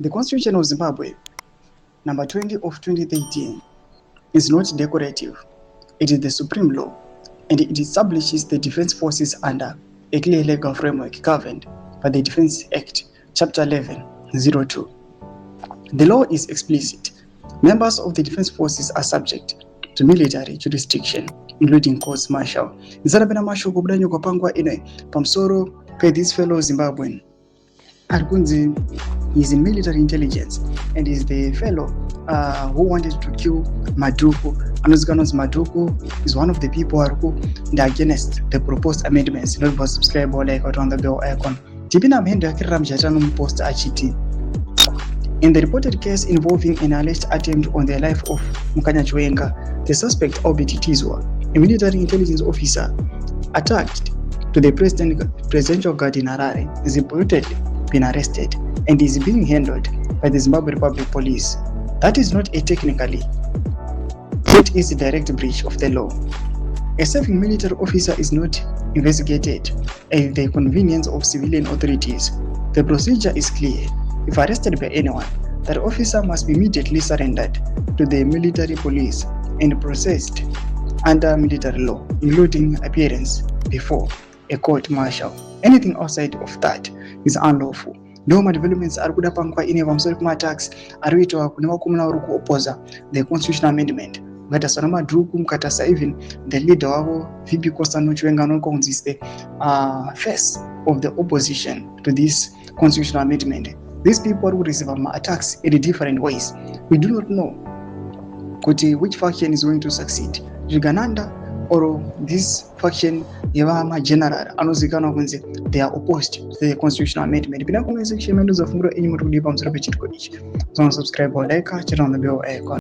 The Constitution of Zimbabwe, number 20 of 2013, is not decorative. It is the supreme law, and it establishes the defense forces under a clear legal framework governed by the Defense Act, Chapter 1102. The law is explicit. Members of the defense forces are subject to military jurisdiction, including courts martial. Nzarabena mashoko kubudanyo kwapangwa ine pamsoro pe this fellow Zimbabwean. Arkunzi is in military intelligence and is the fellow who wanted to kill Maduku. Anozikanos Maduku is one of the people who are against the proposed amendments. Not for subscribe or like or on the bell icon. Tipina mhendo yakiram jatano post achiti. In the reported case involving an alleged attempt on the life of Mukanya Chwenga, the suspect Obiti Tizwa, a military intelligence officer, attached to the presidential guard in Harare, is reportedly been arrested and is being handled by the Zimbabwe Republic Police. That is not a technically, it is a direct breach of the law. A serving military officer is not investigated at the convenience of civilian authorities. The procedure is clear. If arrested by anyone, that officer must be immediately surrendered to the military police and processed under military law, including appearance before a court martial. Anything outside of that is unlawful. Ndoma developments are kuda pangwa ine vamsori kuma attacks arikuitwa kune vakomana vari kuopposa the constitutional amendment. Mukatasa namadhuku, mukatasa even the leader wavo VP Kosano Chwenga anokunzi the face of the opposition to this constitutional amendment. These people will receive attacks in different ways. We do not know which faction is going to succeed, Jugananda or this faction Yavama General Anozikana Kunze. They are opposed to the constitutional amendment. Subscribe or like, turn on the bell icon.